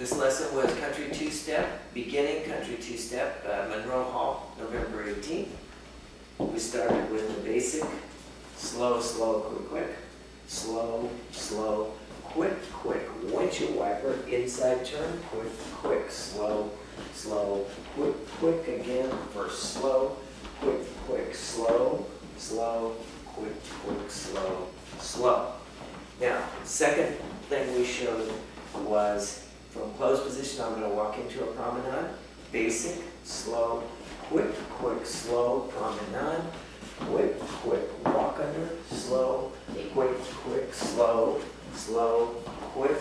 This lesson was Country Two-Step, beginning Country Two-Step, Monroe Hall, November 18th. We started with the basic, slow, slow, quick, quick, slow, slow, quick, quick, windshield wiper, inside turn, quick, quick, slow, slow, quick, quick again for slow, quick, quick, slow, slow, quick, quick, slow, slow. Now, second thing we showed was from closed position, I'm going to walk into a promenade, basic, slow, quick, quick, slow, promenade, quick, quick, walk under, slow, quick, quick, slow, slow, quick,